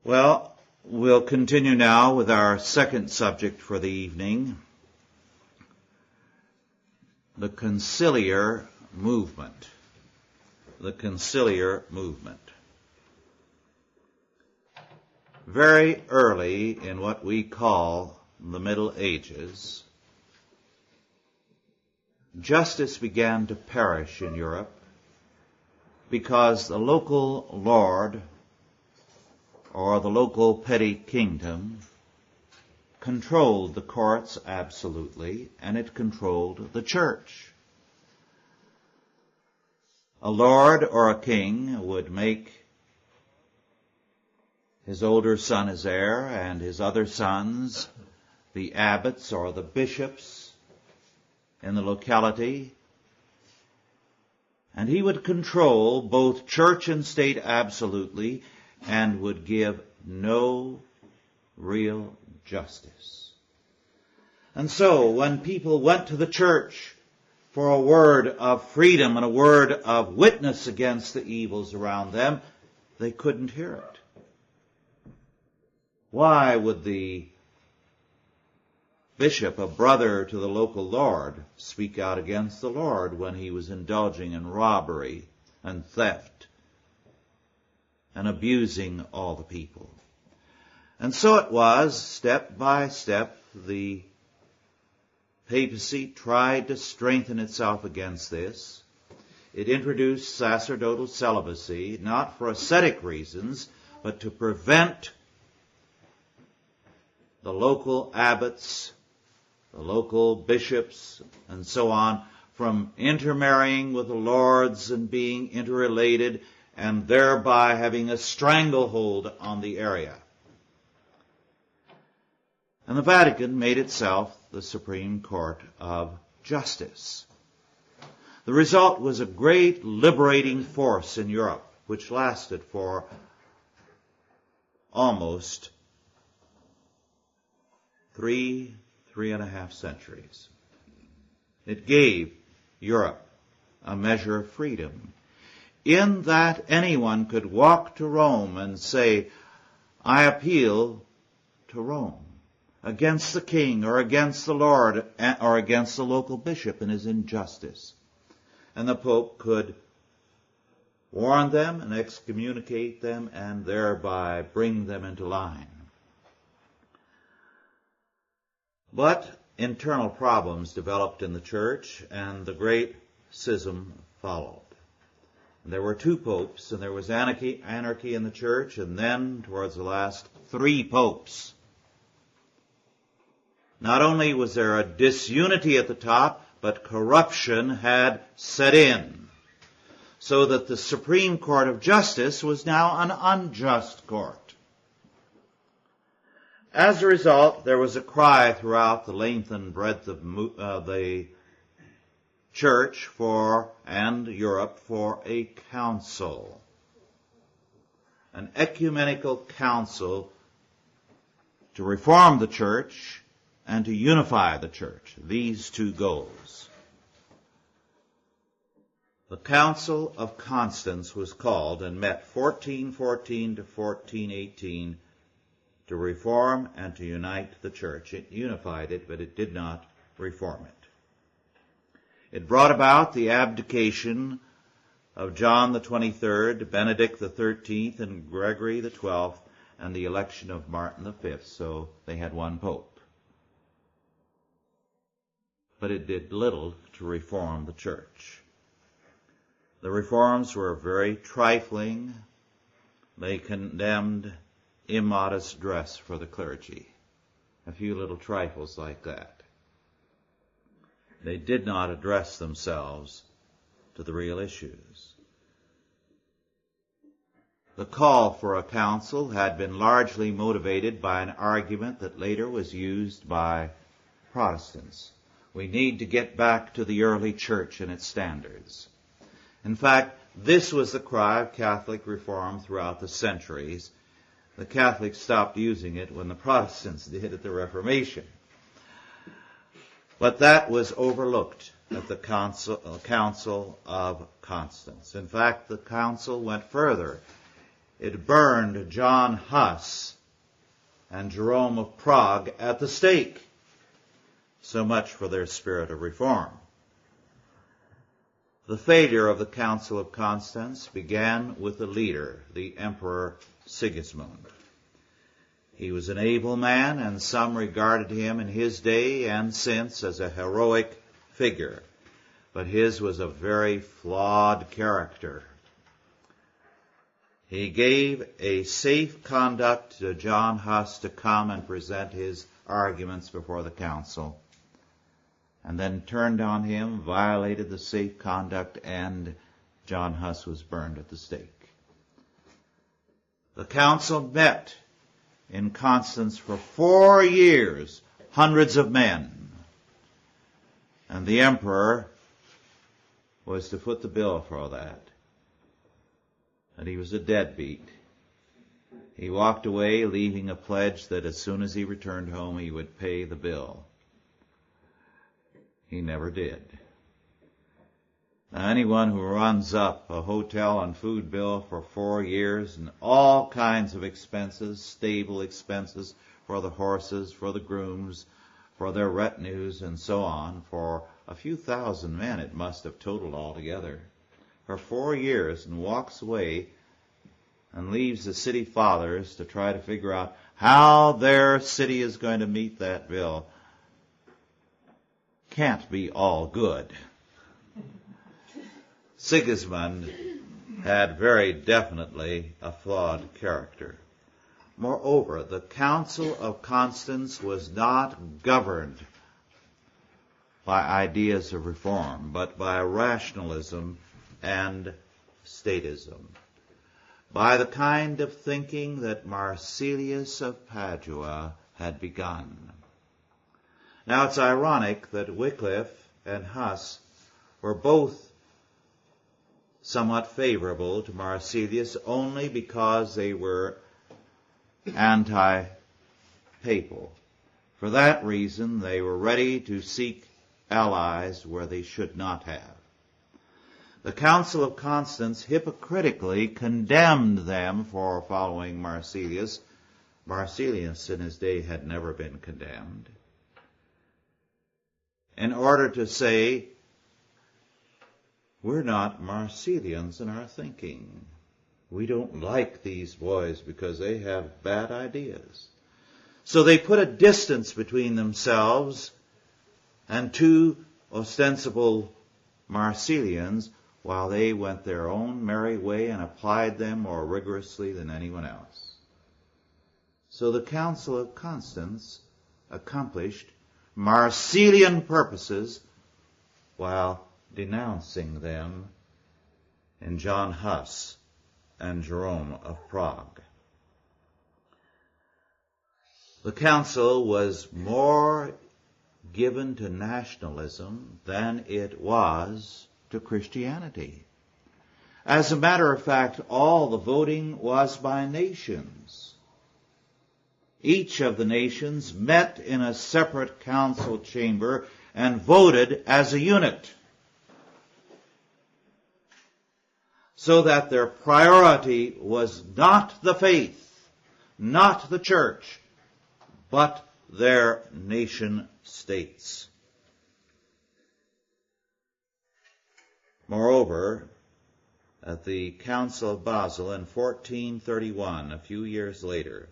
Well, we'll continue now with our second subject for the evening, the Conciliar Movement. The Conciliar Movement. Very early in what we call the Middle Ages, justice began to perish in Europe because the local lord or the local petty kingdom controlled the courts absolutely, and it controlled the church. A lord or a king would make his older son his heir and his other sons the abbots or the bishops in the locality, and he would control both church and state absolutely and would give no real justice. And so when people went to the church for a word of freedom and a word of witness against the evils around them, they couldn't hear it. Why would the bishop, a brother to the local lord, speak out against the Lord when he was indulging in robbery and theft and abusing all the people? And so it was, step by step, the papacy tried to strengthen itself against this. It introduced sacerdotal celibacy, not for ascetic reasons, but to prevent the local abbots, the local bishops, and so on, from intermarrying with the lords and being interrelated, and thereby having a stranglehold on the area. And the Vatican made itself the Supreme Court of Justice. The result was a great liberating force in Europe, which lasted for almost three and a half centuries. It gave Europe a measure of freedom, in that anyone could walk to Rome and say, I appeal to Rome against the king or against the Lord or against the local bishop and his injustice. And the Pope could warn them and excommunicate them and thereby bring them into line. But internal problems developed in the church, and the great schism followed. There were two popes, and there was anarchy in the church, and then, towards the last, 3 popes. Not only was there a disunity at the top, but corruption had set in, so that the Supreme Court of Justice was now an unjust court. As a result, there was a cry throughout the length and breadth of the church and Europe for a council, an ecumenical council to reform the church and to unify the church, these two goals. The Council of Constance was called and met 1414 to 1418 to reform and to unite the church. It unified it, but it did not reform it. It brought about the abdication of John the 23rd, Benedict the 13th, and Gregory the 12th, and the election of Martin the 5th, so they had one pope. But it did little to reform the church. The reforms were very trifling. They condemned immodest dress for the clergy, a few little trifles like that. They did not address themselves to the real issues. The call for a council had been largely motivated by an argument that later was used by Protestants. We need to get back to the early church and its standards. In fact, this was the cry of Catholic reform throughout the centuries. The Catholics stopped using it when the Protestants did at the Reformation. But that was overlooked at the Council of Constance. In fact, the council went further. it burned John Huss and Jerome of Prague at the stake. So much for their spirit of reform. The failure of the Council of Constance began with the leader, the Emperor Sigismund. He was an able man, and some regarded him in his day and since as a heroic figure. But his was a very flawed character. He gave a safe conduct to John Huss to come and present his arguments before the council, and then turned on him, violated the safe conduct, and John Huss was burned at the stake. The council met in Constance for 4 years, hundreds of men, and the emperor was to foot the bill for all that. And he was a deadbeat. He walked away, leaving a pledge that as soon as he returned home, he would pay the bill. He never did. Now, anyone who runs up a hotel and food bill for 4 years and all kinds of expenses, stable expenses for the horses, for the grooms, for their retinues, and so on, for a few thousand men it must have totaled altogether, for 4 years, and walks away and leaves the city fathers to try to figure out how their city is going to meet that bill, can't be all good. Sigismund had very definitely a flawed character. Moreover, the Council of Constance was not governed by ideas of reform, but by rationalism and statism, by the kind of thinking that Marsilius of Padua had begun. Now, it's ironic that Wycliffe and Huss were both somewhat favorable to Marsilius only because they were anti-papal. For that reason, they were ready to seek allies where they should not have. The Council of Constance hypocritically condemned them for following Marsilius. Marsilius in his day had never been condemned. In order to say, we're not Marsilians in our thinking. We don't like these boys because they have bad ideas. So they put a distance between themselves and two ostensible Marsilians, while they went their own merry way and applied them more rigorously than anyone else. So the Council of Constance accomplished Marsilian purposes while denouncing them in John Huss and Jerome of Prague. The council was more given to nationalism than it was to Christianity. As a matter of fact, all the voting was by nations. Each of the nations met in a separate council chamber and voted as a unit, so that their priority was not the faith, not the church, but their nation states. Moreover, at the Council of Basel in 1431, a few years later,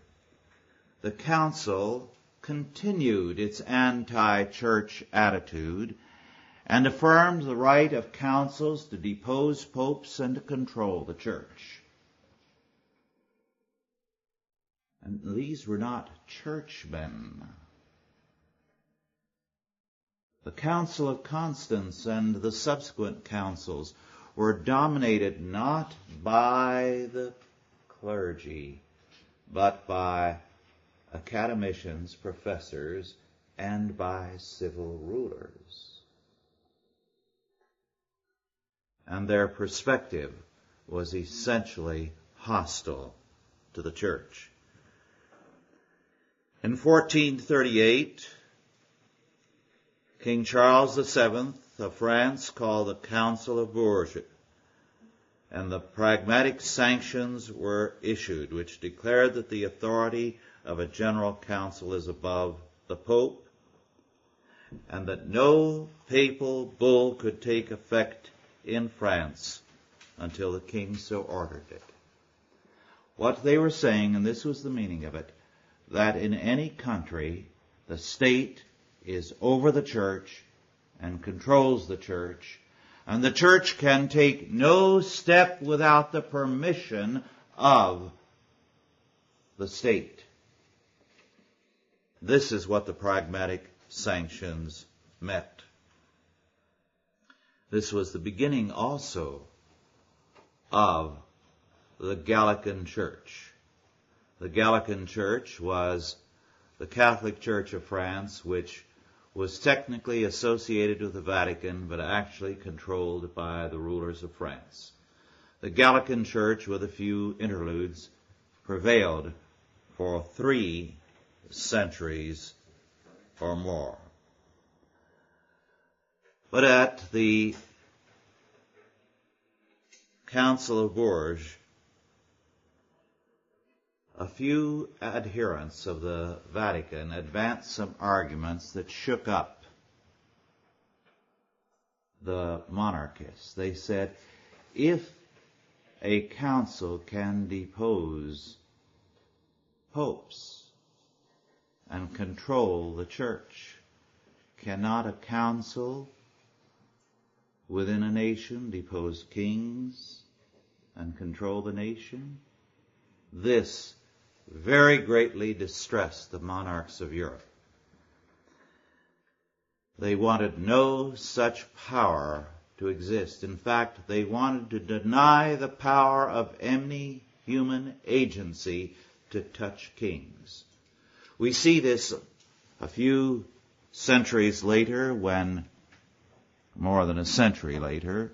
the council continued its anti-church attitude and affirmed the right of councils to depose popes and to control the church. And these were not churchmen. The Council of Constance and the subsequent councils were dominated not by the clergy, but by academicians, professors, and by civil rulers. And their perspective was essentially hostile to the church. In 1438, King Charles VII of France called the Council of Bourges, and the pragmatic sanctions were issued, which declared that the authority of a general council is above the Pope, and that no papal bull could take effect in France until the king so ordered it. What they were saying, and this was the meaning of it, that in any country the state is over the church and controls the church, and the church can take no step without the permission of the state. This is what the pragmatic sanctions meant. This was the beginning also of the Gallican Church. The Gallican Church was the Catholic Church of France, which was technically associated with the Vatican, but actually controlled by the rulers of France. The Gallican Church, with a few interludes, prevailed for 3 centuries or more. But at the Council of Bourges, a few adherents of the Vatican advanced some arguments that shook up the monarchists. They said, if a council can depose popes and control the church, cannot a council within a nation depose kings and control the nation? This very greatly distressed the monarchs of Europe. They wanted no such power to exist. In fact, they wanted to deny the power of any human agency to touch kings. We see this a few centuries later, more than a century later,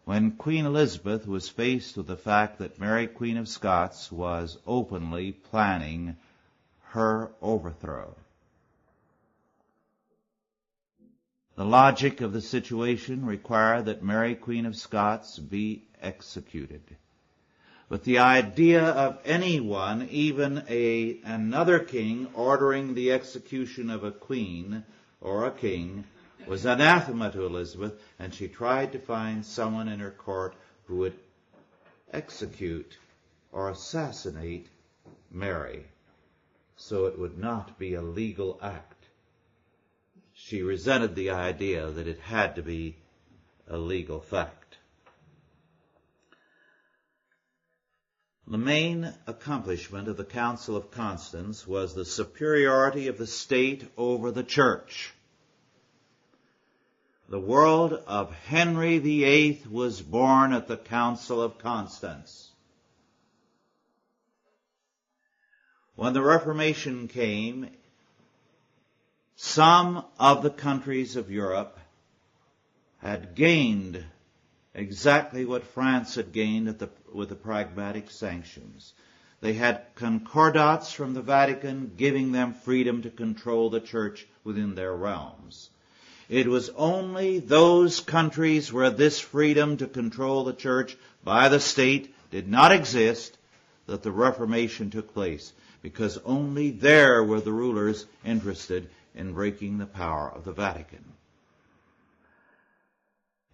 when Queen Elizabeth was faced with the fact that Mary, Queen of Scots, was openly planning her overthrow. The logic of the situation required that Mary, Queen of Scots, be executed. But the idea of anyone, even another king, ordering the execution of a queen or a king was anathema to Elizabeth, and she tried to find someone in her court who would execute or assassinate Mary, so it would not be a legal act. She resented the idea that it had to be a legal fact. The main accomplishment of the Council of Constance was the superiority of the state over the church. The world of Henry VIII was born at the Council of Constance. When the Reformation came, some of the countries of Europe had gained exactly what France had gained with the pragmatic sanctions. They had concordats from the Vatican giving them freedom to control the church within their realms. It was only those countries where this freedom to control the church by the state did not exist that the Reformation took place, because only there were the rulers interested in breaking the power of the Vatican.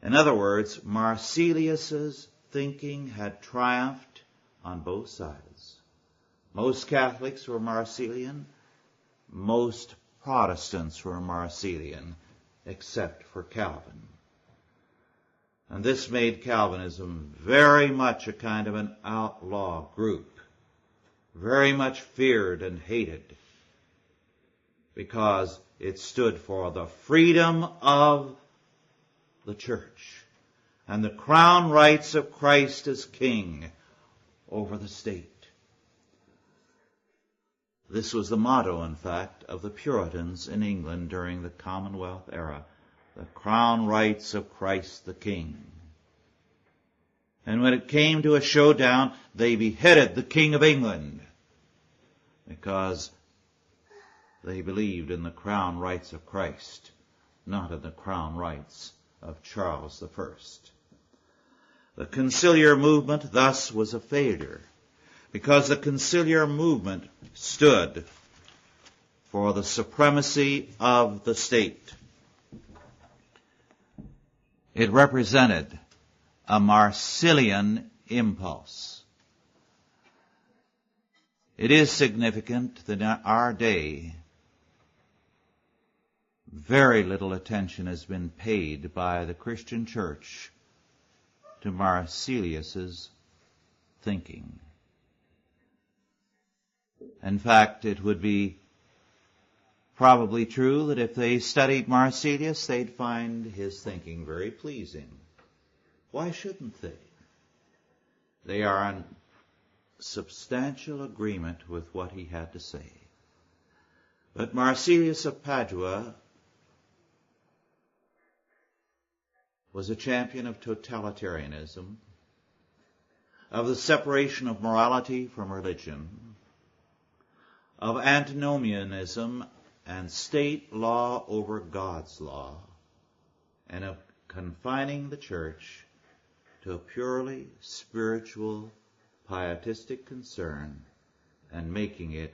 In other words, Marsilius's thinking had triumphed on both sides. Most Catholics were Marsilian, most Protestants were Marsilian, except for Calvin. And this made Calvinism very much a kind of an outlaw group, very much feared and hated, because it stood for the freedom of the church and the crown rights of Christ as King over the state. This was the motto, in fact, of the Puritans in England during the Commonwealth era: the crown rights of Christ the King. And when it came to a showdown, they beheaded the King of England because they believed in the crown rights of Christ, not in the crown rights of Charles I. The Conciliar Movement thus was a failure, because the Conciliar Movement stood for the supremacy of the state. It represented a Marsilian impulse. It is significant that in our day, very little attention has been paid by the Christian church to Marsilius's thinking. In fact, it would be probably true that if they studied Marsilius, they'd find his thinking very pleasing. Why shouldn't they? They are in substantial agreement with what he had to say. But Marsilius of Padua was a champion of totalitarianism, of the separation of morality from religion, of antinomianism and state law over God's law, and of confining the church to a purely spiritual, pietistic concern and making it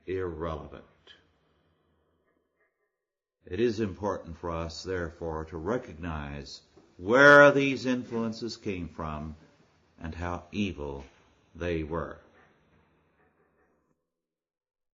irrelevant. It is important for us, therefore, to recognize where these influences came from and how evil they were.